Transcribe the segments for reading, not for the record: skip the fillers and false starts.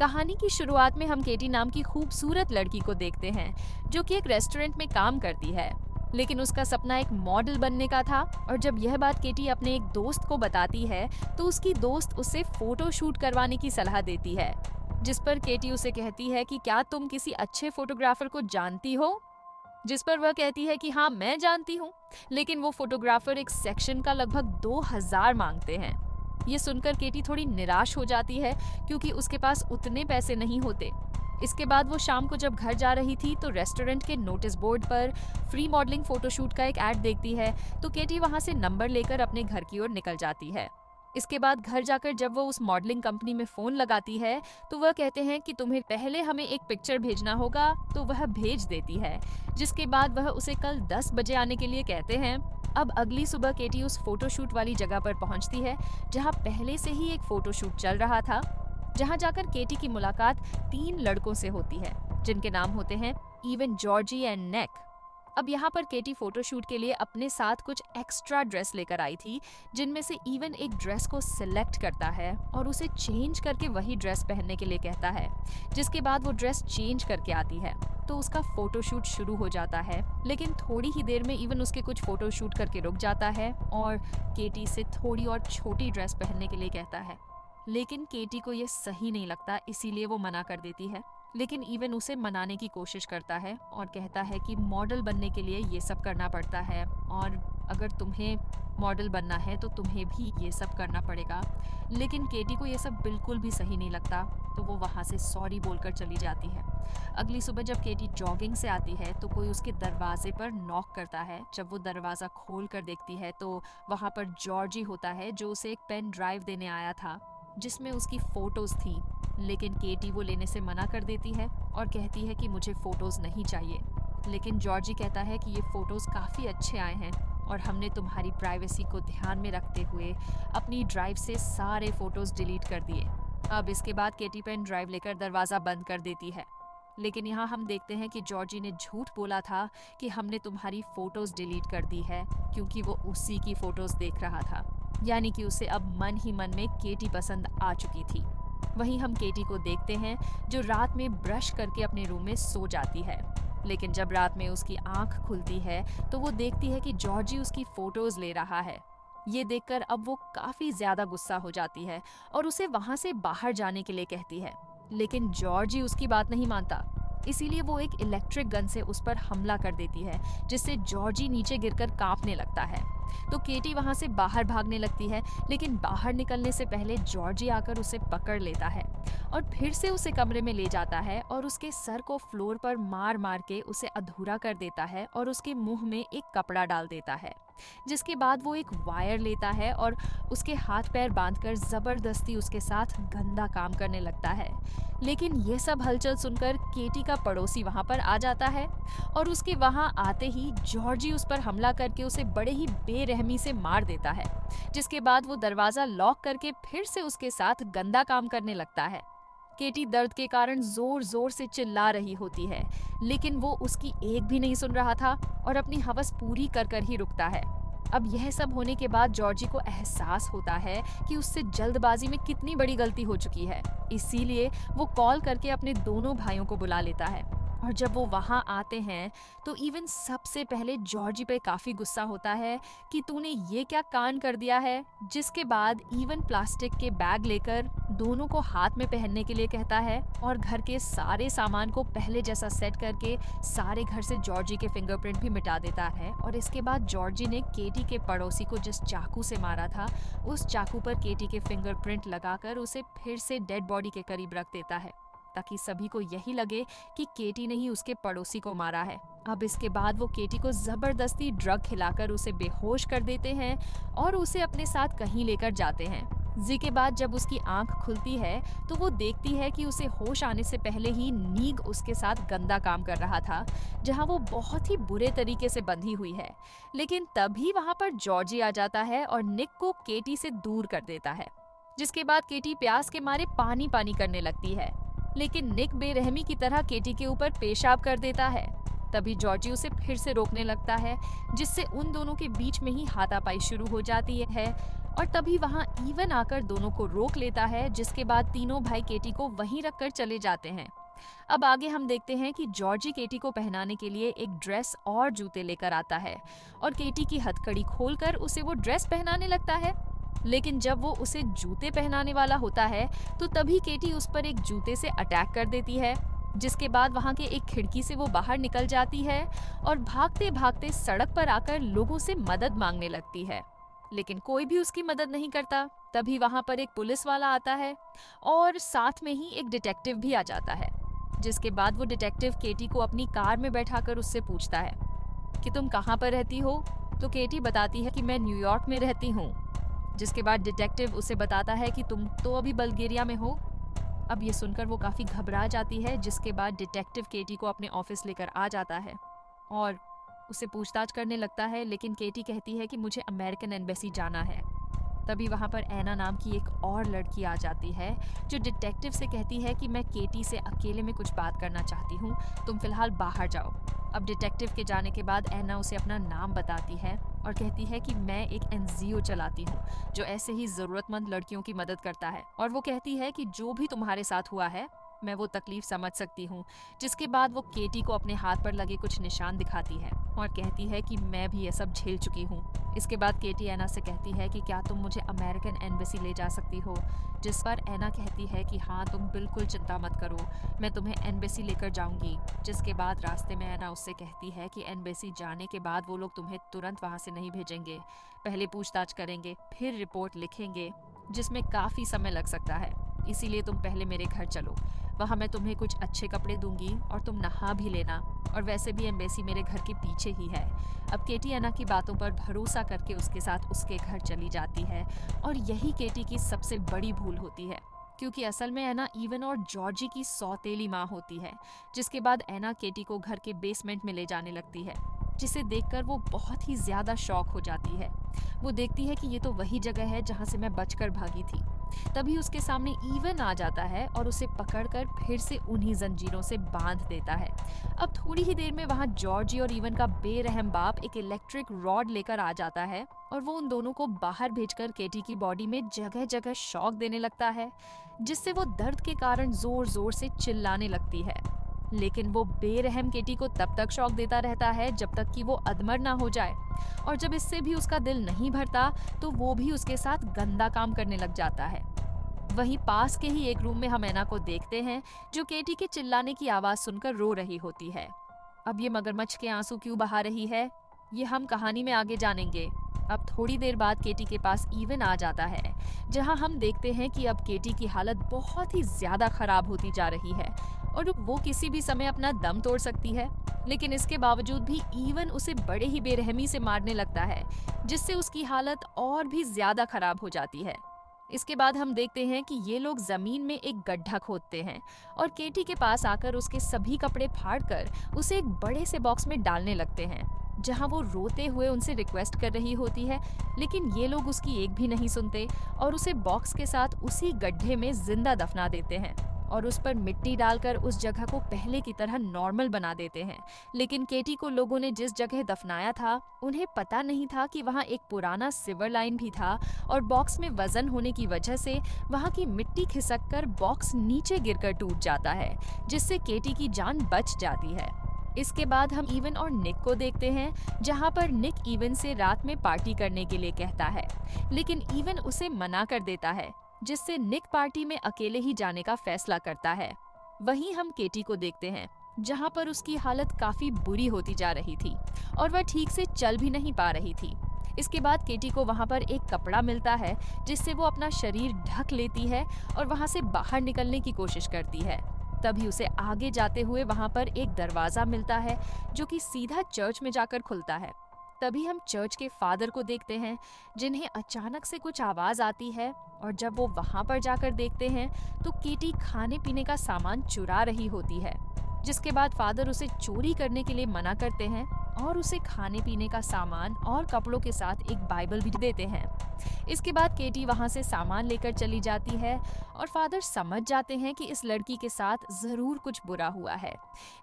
कहानी की शुरुआत में हम केटी नाम की खूबसूरत लड़की को देखते हैं जो कि एक रेस्टोरेंट में काम करती है। लेकिन उसका सपना एक मॉडल बनने का था। और जब यह बात केटी अपने एक दोस्त को बताती है तो उसकी दोस्त उसे फोटो शूट करवाने की सलाह देती है, जिस पर केटी उसे कहती है कि क्या तुम किसी अच्छे फोटोग्राफर को जानती हो। जिस पर वह कहती है कि हाँ, मैं जानती हूँ। लेकिन वो फोटोग्राफर एक सेक्शन का लगभग 2000 मांगते हैं। ये सुनकर केटी थोड़ी निराश हो जाती है, क्योंकि उसके पास उतने पैसे नहीं होते। इसके बाद वो शाम को जब घर जा रही थी तो रेस्टोरेंट के नोटिस बोर्ड पर फ्री मॉडलिंग फोटोशूट का एक ऐड देखती है। तो केटी वहां से नंबर लेकर अपने घर की ओर निकल जाती है। इसके बाद घर जाकर जब वो उस मॉडलिंग कंपनी में फोन लगाती है तो वह कहते हैं कि तुम्हें पहले हमें एक पिक्चर भेजना होगा। तो वह भेज देती है, जिसके बाद वह उसे कल 10 बजे आने के लिए कहते हैं। अब अगली सुबह केटी उस फोटोशूट वाली जगह पर पहुंचती है, जहां पहले से ही एक फोटोशूट चल रहा था। जहां जाकर केटी की मुलाकात 3 लड़कों से होती है, जिनके नाम होते हैं इवन, जॉर्जी एंड नेक। अब यहाँ पर केटी फोटोशूट के लिए अपने साथ कुछ एक्स्ट्रा ड्रेस लेकर आई थी, जिनमें से इवन एक ड्रेस को सिलेक्ट करता है और उसे चेंज करके वही ड्रेस पहनने के लिए कहता है। जिसके बाद वो ड्रेस चेंज करके आती है तो उसका फोटोशूट शुरू हो जाता है। लेकिन थोड़ी ही देर में इवन उसके कुछ फोटोशूट करके रुक जाता है और केटी से थोड़ी और छोटी ड्रेस पहनने के लिए कहता है। लेकिन केटी को ये सही नहीं लगता, इसीलिए वो मना कर देती है। लेकिन इवन उसे मनाने की कोशिश करता है और कहता है कि मॉडल बनने के लिए ये सब करना पड़ता है, और अगर तुम्हें मॉडल बनना है तो तुम्हें भी ये सब करना पड़ेगा। लेकिन केटी को ये सब बिल्कुल भी सही नहीं लगता, तो वो वहाँ से सॉरी बोलकर चली जाती है। अगली सुबह जब केटी जॉगिंग से आती है तो कोई उसके दरवाजे पर नॉक करता है। जब वो दरवाज़ा खोल कर देखती है तो वहाँ पर जॉर्जी होता है, जो उसे एक पेन ड्राइव देने आया था जिसमें उसकी फोटोज थी। लेकिन केटी वो लेने से मना कर देती है और कहती है कि मुझे फोटोज नहीं चाहिए। लेकिन जॉर्जी कहता है कि ये फोटोज काफ़ी अच्छे आए हैं और हमने तुम्हारी प्राइवेसी को ध्यान में रखते हुए अपनी ड्राइव से सारे फोटोज डिलीट कर दिए। अब इसके बाद केटी पेन ड्राइव लेकर दरवाज़ा बंद कर देती है। लेकिन यहाँ हम देखते हैं कि जॉर्जी ने झूठ बोला था कि हमने तुम्हारी फोटोज डिलीट कर दी है, क्योंकि वो उसी की फोटोज देख रहा था। यानी कि उसे अब मन ही मन में केटी पसंद आ चुकी थी। वहीं हम केटी को देखते हैं जो रात में ब्रश करके अपने रूम में सो जाती है। लेकिन जब रात में उसकी आंख खुलती है तो वो देखती है कि जॉर्जी उसकी फोटोज ले रहा है। ये देखकर अब वो काफी ज्यादा गुस्सा हो जाती है और उसे वहां से बाहर जाने के लिए कहती है। लेकिन जॉर्जी उसकी बात नहीं मानता, इसीलिए वो एक इलेक्ट्रिक गन से उस पर हमला कर देती है, जिससे जॉर्जी नीचे गिरकर कांपने लगता है। तो केटी वहां से बाहर भागने लगती है, लेकिन बाहर निकलने से पहले जॉर्जी आकर उसे पकड़ लेता है और फिर से उसे कमरे में ले जाता है और उसके सर को फ्लोर पर मार मार के उसे अधूरा कर देता है और उसके मुंह में एक कपड़ा डाल देता है। जिसके बाद वो एक वायर लेता है और उसके हाथ पैर बांधकर जबरदस्ती उसके साथ गंदा काम करने लगता है। लेकिन ये सब हलचल सुनकर केटी का पड़ोसी वहां पर आ जाता है और उसके वहां आते ही जॉर्जी उस पर हमला करके उसे बड़े ही बेरहमी से मार देता है। जिसके बाद वो दरवाजा लॉक करके फिर से उसके साथ गंदा काम करने लगता है। केटी दर्द के कारण जोर जोर से चिल्ला रही होती है, लेकिन वो उसकी एक भी नहीं सुन रहा था और अपनी हवस पूरी कर कर ही रुकता है। अब यह सब होने के बाद जॉर्जी को एहसास होता है कि उससे जल्दबाजी में कितनी बड़ी गलती हो चुकी है। इसीलिए वो कॉल करके अपने दोनों भाइयों को बुला लेता है और जब वो वहां आते हैं तो इवन सबसे पहले जॉर्जी पे काफी गुस्सा होता है कि तूने ये क्या कांड कर दिया है। जिसके बाद इवन प्लास्टिक के बैग लेकर दोनों को हाथ में पहनने के लिए कहता है और घर के सारे सामान को पहले जैसा सेट करके सारे घर से जॉर्जी के फिंगरप्रिंट भी मिटा देता है। और इसके बाद जॉर्जी ने केटी के पड़ोसी को जिस चाकू से मारा था उस चाकू पर केटी के फिंगरप्रिंट लगाकर उसे फिर से डेड बॉडी के करीब रख देता है, ताकि सभी को यही लगे कि केटी ने ही उसके पड़ोसी को मारा है। अब इसके बाद वो केटी को जबरदस्ती ड्रग खिलाकर उसे बेहोश कर देते हैं और उसे अपने साथ कहीं लेकर जाते हैं। जी के बाद जब उसकी आंख खुलती है तो वो देखती है कि उसे होश आने से पहले ही नीग उसके साथ गंदा काम कर रहा था, जहां वो बहुत ही बुरे तरीके से बंधी हुई है। लेकिन तभी वहां पर जॉर्जी आ जाता है और निक को केटी से दूर कर देता है। जिसके बाद केटी प्यास के मारे पानी पानी करने लगती है, लेकिन निक बेरहमी की तरह केटी के ऊपर पेशाब कर देता है। तभी जॉर्जी उसे फिर से रोकने लगता है, जिससे उन दोनों के बीच में ही हाथापाई शुरू हो जाती है और तभी वहाँ इवन आकर दोनों को रोक लेता है, जिसके बाद तीनों भाई केटी को वहीं रखकर चले जाते हैं। अब आगे हम देखते हैं कि जॉर्जी केटी को पहनाने के लिए एक ड्रेस और जूते लेकर आता है और केटी की हथकड़ी खोलकर उसे वो ड्रेस पहनाने लगता है। लेकिन जब वो उसे जूते पहनाने वाला होता है तो तभी केटी उस पर एक जूते से अटैक कर देती है, जिसके बाद वहां के एक खिड़की से वो बाहर निकल जाती है और भागते भागते सड़क पर आकर लोगों से मदद मांगने लगती है। लेकिन कोई भी उसकी मदद नहीं करता। तभी वहां पर एक पुलिस वाला आता है और साथ में ही एक डिटेक्टिव भी आ जाता है, जिसके बाद वो डिटेक्टिव केटी को अपनी कार में बैठाकर उससे पूछता है कि तुम कहाँ पर रहती हो। तो केटी बताती है कि मैं न्यूयॉर्क में रहती हूँ, जिसके बाद डिटेक्टिव उसे बताता है कि तुम तो अभी बल्गेरिया में हो। अब ये सुनकर वो काफ़ी घबरा जाती है, जिसके बाद डिटेक्टिव केटी को अपने ऑफिस लेकर आ जाता है और उसे पूछताछ करने लगता है। लेकिन केटी कहती है कि मुझे अमेरिकन एम्बेसी जाना है। तभी वहाँ पर ऐना नाम की एक और लड़की आ जाती है, जो डिटेक्टिव से कहती है कि मैं केटी से अकेले में कुछ बात करना चाहती हूँ, तुम फिलहाल बाहर जाओ। अब डिटेक्टिव के जाने के बाद ऐना उसे अपना नाम बताती है और कहती है कि मैं एक एनजीओ चलाती हूँ जो ऐसे ही ज़रूरतमंद लड़कियों की मदद करता है, और वो कहती है कि जो भी तुम्हारे साथ हुआ है मैं वो तकलीफ समझ सकती हूँ। जिसके बाद वो केटी को अपने हाथ पर लगे कुछ निशान दिखाती है और कहती है कि मैं भी ये सब झेल चुकी हूँ। इसके बाद केटी ऐना से कहती है कि क्या तुम मुझे अमेरिकन एम्बेसी ले जा सकती हो, जिस पर ऐना कहती है कि हाँ तुम बिल्कुल चिंता मत करो, मैं तुम्हें एम्बेसी लेकर जाऊंगी। जिसके बाद रास्ते में ऐना उससे कहती है कि एम्बेसी जाने के बाद वो लोग तुम्हें तुरंत वहाँ से नहीं भेजेंगे, पहले पूछताछ करेंगे, फिर रिपोर्ट लिखेंगे, जिसमें काफ़ी समय लग सकता है। इसीलिए तुम पहले मेरे घर चलो, वहाँ मैं तुम्हें कुछ अच्छे कपड़े दूंगी और तुम नहा भी लेना, और वैसे भी एम्बेसी मेरे घर के पीछे ही है। अब केटी ऐना की बातों पर भरोसा करके उसके साथ उसके घर चली जाती है, और यही केटी की सबसे बड़ी भूल होती है, क्योंकि असल में ऐना इवन और जॉर्जी की सौतेली माँ होती है। जिसके बाद ऐना केटी को घर के बेसमेंट में ले जाने लगती है, जिसे देखकर वो बहुत ही ज़्यादा शॉक हो जाती है। वो देखती है कि ये तो वही जगह है जहाँ से मैं बचकर भागी थी। तभी उसके सामने इवन आ जाता है और उसे पकड़कर फिर से उन्हीं जंजीरों से बांध देता है। अब थोड़ी ही देर में वहाँ जॉर्जी और इवन का बेरहम बाप एक इलेक्ट्रिक रॉड लेकर आ जाता है और वो उन दोनों को बाहर भेजकर केटी की बॉडी में जगह जगह शॉक देने लगता है, जिससे वो दर्द के कारण जोर जोर से चिल्लाने लगती है। लेकिन वो बेरहम केटी को तब तक शॉक देता रहता है जब तक कि वो अधमर ना हो जाए, और जब इससे भी उसका दिल नहीं भरता तो वो भी उसके साथ गंदा काम करने लग जाता है। वहीं पास के ही एक रूम में हम ऐना को देखते हैं, जो केटी के चिल्लाने की आवाज सुनकर रो रही होती है। अब ये मगरमच्छ के आंसू क्यों बहा रही है, ये हम कहानी में आगे जानेंगे। अब थोड़ी देर बाद केटी के पास इवन आ जाता है, जहां हम देखते हैं कि अब केटी की हालत बहुत ही ज्यादा खराब होती जा रही है और वो किसी भी समय अपना दम तोड़ सकती है। लेकिन इसके बावजूद भी इवन उसे बड़े ही बेरहमी से मारने लगता है, जिससे उसकी हालत और भी ज्यादा खराब हो जाती है। इसके बाद हम देखते हैं कि ये लोग जमीन में एक गड्ढा खोदते हैं और केटी के पास आकर उसके सभी कपड़े फाड़कर उसे एक बड़े से बॉक्स में डालने लगते हैं, जहां वो रोते हुए उनसे रिक्वेस्ट कर रही होती है। लेकिन ये लोग उसकी एक भी नहीं सुनते और उसे बॉक्स के साथ उसी गड्ढे में जिंदा दफना देते हैं और उस पर मिट्टी डालकर उस जगह को पहले की तरह नॉर्मल बना देते हैं। लेकिन केटी को लोगों ने जिस जगह दफनाया था, उन्हें पता नहीं था कि वहाँ एक पुराना सिवर लाइन भी था और बॉक्स में वजन होने की वजह से वहाँ की मिट्टी खिसक कर बॉक्स नीचे गिरकर टूट जाता है, जिससे केटी की जान बच जाती है। इसके बाद हम इवन और निक को देखते हैं, जहाँ पर निक इवन से रात में पार्टी करने के लिए कहता है, लेकिन इवन उसे मना कर देता है, जिससे निक पार्टी में अकेले ही जाने का फैसला करता है। वहीं हम केटी को देखते हैं, जहां पर उसकी हालत काफी बुरी होती जा रही थी और वह ठीक से चल भी नहीं पा रही थी। इसके बाद केटी को वहां पर एक कपड़ा मिलता है, जिससे वो अपना शरीर ढक लेती है और वहां से बाहर निकलने की कोशिश करती है। तभी उसे आगे जाते हुए वहां पर एक दरवाजा मिलता है, जो कि सीधा चर्च में जाकर खुलता है। तभी हम चर्च के फादर को देखते हैं, जिन्हें अचानक से कुछ आवाज आती है, और जब वो वहां पर जाकर देखते हैं तो केटी खाने पीने का सामान चुरा रही होती है। जिसके बाद फादर उसे चोरी करने के लिए मना करते हैं और उसे खाने पीने का सामान और कपड़ों के साथ एक बाइबल भी देते हैं। इसके बाद केटी वहां से सामान लेकर चली जाती है और फादर समझ जाते हैं कि इस लड़की के साथ जरूर कुछ बुरा हुआ है।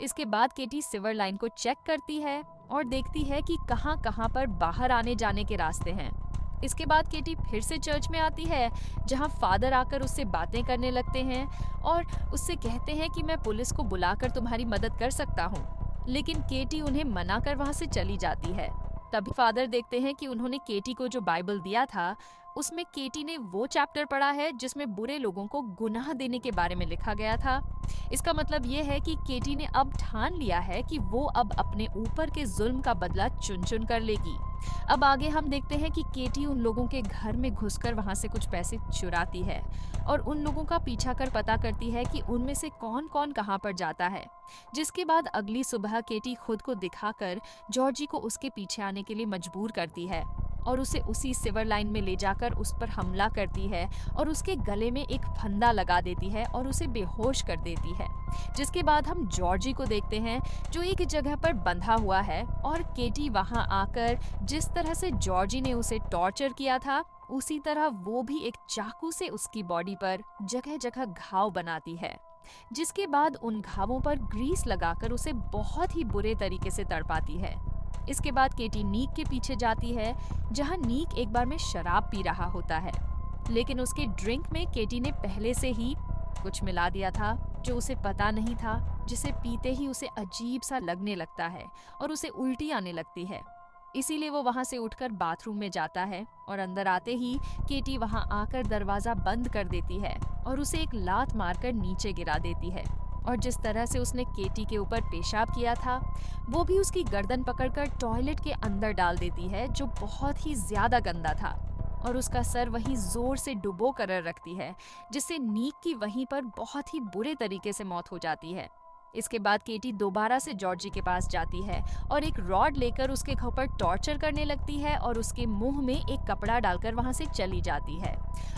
इसके बाद केटी सिवर लाइन को चेक करती है और देखती है कि कहां-कहां पर बाहर आने जाने के रास्ते हैं। इसके बाद केटी फिर से चर्च में आती है, जहां फादर आकर उससे बातें करने लगते हैं और उससे कहते हैं कि मैं पुलिस को बुलाकर तुम्हारी मदद कर सकता हूँ। लेकिन केटी उन्हें मना कर वहां से चली जाती है। तभी फादर देखते हैं कि उन्होंने केटी को जो बाइबल दिया था, उसमें केटी ने वो चैप्टर पढ़ा है जिसमें बुरे लोगों को गुनाह देने के बारे में लिखा गया था। इसका मतलब ये है कि केटी ने अब ठान लिया है कि वो अब अपने ऊपर के जुल्म का बदला चुन चुन कर लेगी। अब आगे हम देखते हैं कि केटी उन लोगों के घर में घुसकर वहां से कुछ पैसे चुराती है और उन लोगों का पीछा कर पता करती है कि उनमें से कौन कौन कहां पर जाता है। जिसके बाद अगली सुबह केटी खुद को दिखाकर जॉर्जी को उसके पीछे आने के लिए मजबूर करती है और उसे उसी सिवर लाइन में ले जाकर उस पर हमला करती है और उसके गले में एक फंदा लगा देती है और उसे बेहोश कर देती है। जिसके बाद हम जॉर्जी को देखते हैं जो एक जगह पर बंधा हुआ है और केटी वहां आकर जिस तरह से जॉर्जी ने उसे टॉर्चर किया था, उसी तरह वो भी एक चाकू से उसकी बॉडी पर जगह जगह घाव बनाती है। जिसके बाद उन घावों पर ग्रीस लगाकर उसे बहुत ही बुरे तरीके से तड़पाती है। इसके बाद केटी नीक के पीछे जाती है, जहां नीक एक बार में शराब पी रहा होता है, लेकिन उसके ड्रिंक में केटी ने पहले से ही कुछ मिला दिया था जो उसे पता नहीं था, जिसे पीते ही उसे अजीब सा लगने लगता है और उसे उल्टी आने लगती है। इसीलिए वो वहां से उठकर बाथरूम में जाता है और अंदर आते ही केटी वहां आकर दरवाजा बंद कर देती है और उसे एक लात मारकर नीचे गिरा देती है। और जिस तरह से उसने केटी के ऊपर पेशाब किया था, वो भी उसकी गर्दन पकड़कर टॉयलेट के अंदर डाल देती है, जो बहुत ही ज्यादा गंदा था, और उसका सर वहीं जोर से डुबो कर रखती है, जिससे नीक की वहीं पर बहुत ही बुरे तरीके से मौत हो जाती है। इसके बाद केटी दोबारा से जॉर्जी के पास जाती है और एक रॉड लेकर उसके ऊपर टॉर्चर करने लगती है और उसके मुंह में एक कपड़ा डालकर वहां से चली जाती है।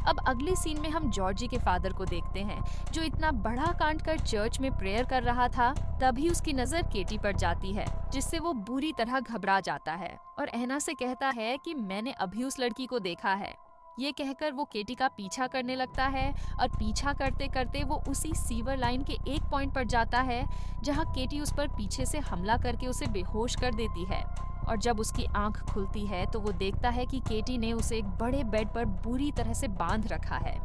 अब अगले सीन में हम जॉर्जी के फादर को देखते हैं, जो इतना बड़ा कांड कर चर्च में प्रेयर कर रहा था। तभी उसकी नजर केटी पर जाती है, जिससे वो बुरी तरह घबरा जाता है और एना से कहता है कि मैंने अभी उस लड़की को देखा है। ये कहकर वो केटी का पीछा करने लगता है और पीछा करते करते वो उसी सीवर लाइन के एक पॉइंट पर जाता है, जहां केटी उस पर पीछे से हमला करके उसे बेहोश कर देती है। और जब उसकी आंख खुलती है तो वो देखता है कि केटी ने उसे एक बड़े बेड पर बुरी तरह से बांध रखा है।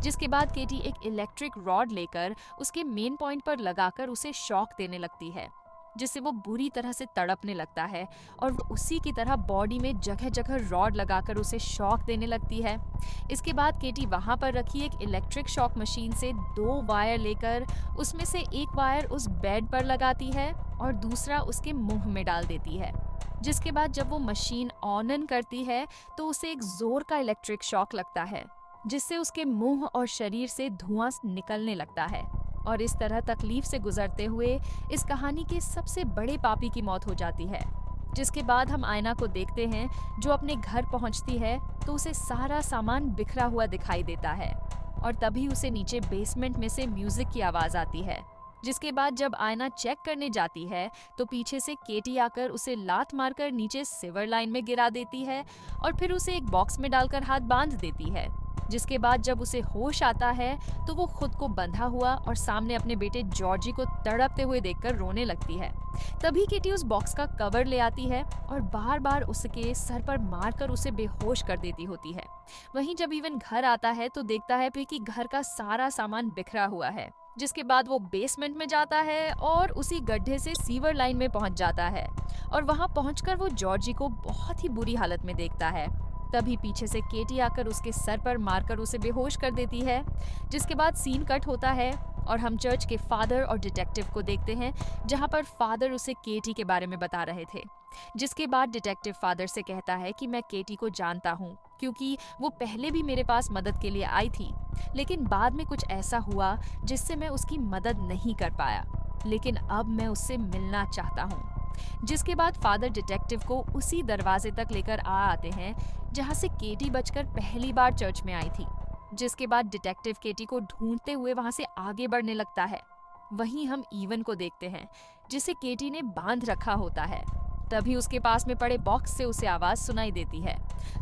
जिसके बाद केटी एक इलेक्ट्रिक रॉड लेकर उसके मेन पॉइंट पर लगाकर उसे शॉक देने लगती है, जिससे वो बुरी तरह से तड़पने लगता है और वो उसी की तरह बॉडी में जगह जगह रॉड लगाकर उसे शॉक देने लगती है। इसके बाद केटी वहां पर रखी एक इलेक्ट्रिक शॉक मशीन से 2 वायर लेकर उसमें से एक वायर उस बेड पर लगाती है और दूसरा उसके मुंह में डाल देती है। जिसके बाद जब वो मशीन ऑन करती है तो उसे एक जोर का इलेक्ट्रिक शॉक लगता है, जिससे उसके मुंह और शरीर से धुआं निकलने लगता है। और इस तरह तकलीफ से गुजरते हुए इस कहानी के सबसे बड़े पापी की मौत हो जाती है। जिसके बाद हम आयना को देखते हैं, जो अपने घर पहुंचती है तो उसे सारा सामान बिखरा हुआ दिखाई देता है और तभी उसे नीचे बेसमेंट में से म्यूजिक की आवाज आती है। जिसके बाद जब आयना चेक करने जाती है तो पीछे से केटी आकर उसे लात मारकर नीचे सिवर लाइन में गिरा देती है और फिर उसे एक बॉक्स में डालकर हाथ बांध देती है। जिसके बाद जब उसे होश आता है तो वो खुद को बंधा हुआ और सामने अपने बेटे जॉर्जी को तड़पते हुए देखकर रोने लगती है। तभी केटी उस बॉक्स का कवर ले आती है और बार बार उसके सर पर मारकर उसे बेहोश कर देती होती है। वहीं जब इवन घर आता है तो देखता है कि घर का सारा सामान बिखरा हुआ है। जिसके बाद वो बेसमेंट में जाता है और उसी गड्ढे से सीवर लाइन में पहुंच जाता है और वहां पहुंचकर वो जॉर्जी को बहुत ही बुरी हालत में देखता है। तभी पीछे से केटी आकर उसके सर पर मारकर उसे बेहोश कर देती है। जिसके बाद सीन कट होता है और हम चर्च के फादर और डिटेक्टिव को देखते हैं, जहां पर फादर उसे केटी के बारे में बता रहे थे। जिसके बाद डिटेक्टिव फादर से कहता है कि मैं केटी को जानता हूँ, क्योंकि वो पहले भी मेरे पास मदद के लिए आई थी, लेकिन बाद में कुछ ऐसा हुआ जिससे मैं उसकी मदद नहीं कर पाया, लेकिन अब मैं उससे मिलना चाहता हूँ। जिसके बाद फादर डिटेक्टिव को उसी दरवाजे तक लेकर आते हैं जहां से केटी बचकर पहली बार चर्च में आई थी। जिसके बाद डिटेक्टिव केटी को ढूंढते हुए वहां से आगे बढ़ने लगता है। वहीं हम इवन को देखते हैं, जिसे केटी ने बांध रखा होता है। तभी उसके पास में पड़े बॉक्स से उसे आवाज सुनाई देती है,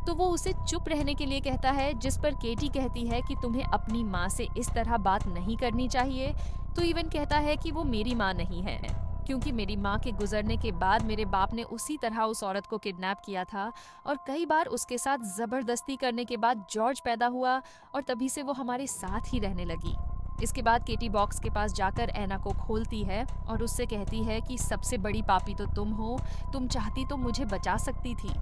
तो वो उसे चुप रहने के लिए कहता है, जिस पर केटी कहती है कि तुम्हें अपनी माँ से इस तरह बात नहीं करनी चाहिए। तो इवन कहता है कि वो मेरी माँ नहीं है। क्योंकि मेरी माँ के गुजरने के बाद मेरे बाप ने उसी तरह उस औरत को किडनैप किया था और कई बार उसके साथ जबरदस्ती करने के बाद जॉर्ज पैदा हुआ और तभी से वो हमारे साथ ही रहने लगी। इसके बाद केटी बॉक्स के पास जाकर ऐना को खोलती है और उससे कहती है कि सबसे बड़ी पापी तो तुम हो, तुम चाहती तो मुझे बचा सकती थी,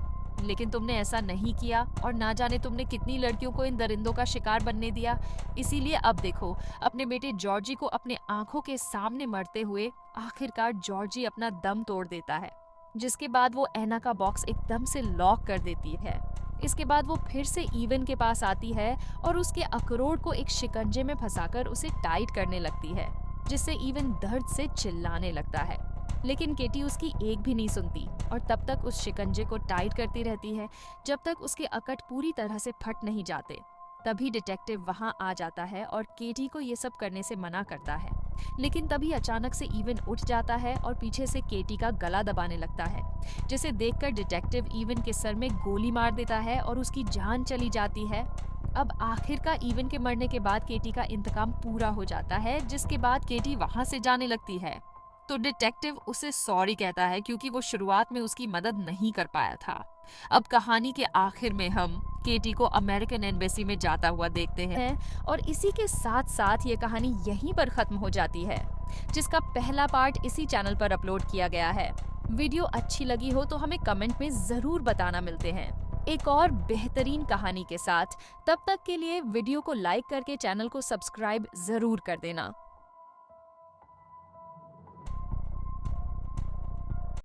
लेकिन तुमने ऐसा नहीं किया और ना जाने तुमने कितनी लड़कियों को इन दरिंदों का शिकार बनने दिया। इसीलिए अब देखो, अपने बेटे जॉर्जी को अपने आंखों के सामने मरते हुए आखिरकार जॉर्जी अपना दम तोड़ देता है, जिसके बाद वो ऐना का बॉक्स एकदम से लॉक कर देती है। इसके बाद वो फिर से ईवन के पास आती है और उसके अखरोट को एक शिकंजे में फंसाकर उसे टाइट करने लगती है, जिससे ईवन दर्द से चिल्लाने लगता है। लेकिन केटी उसकी एक भी नहीं सुनती और तब तक उस शिकंजे को टाइट करती रहती है जब तक उसके अकट पूरी तरह से फट नहीं जाते। तभी डिटेक्टिव वहां आ जाता है और केटी को ये सब करने से मना करता है, लेकिन तभी अचानक से ईवन उठ जाता है और पीछे से केटी का गला दबाने लगता है, जिसे देखकर डिटेक्टिव ईवन के सर में गोली मार देता है और उसकी जान चली जाती है। अब आखिर का ईवन के मरने के बाद केटी का इंतकाम पूरा हो जाता है, जिसके बाद केटी वहां से जाने लगती है। तो डिटेक्टिव उसे सॉरी कहता है क्योंकि वो शुरुआत में उसकी मदद नहीं कर पाया था। अब कहानी के आखिर में हम केटी को अमेरिकन एम्बेसी में जाता हुआ देखते हैं और इसी के साथ साथ ये कहानी यहीं पर खत्म हो जाती है, जिसका पहला पार्ट इसी चैनल पर अपलोड किया गया है। वीडियो अच्छी लगी हो तो हमें कमेंट में जरूर बताना। मिलते हैं एक और बेहतरीन कहानी के साथ। तब तक के लिए वीडियो को लाइक करके चैनल को सब्सक्राइब जरूर कर देना।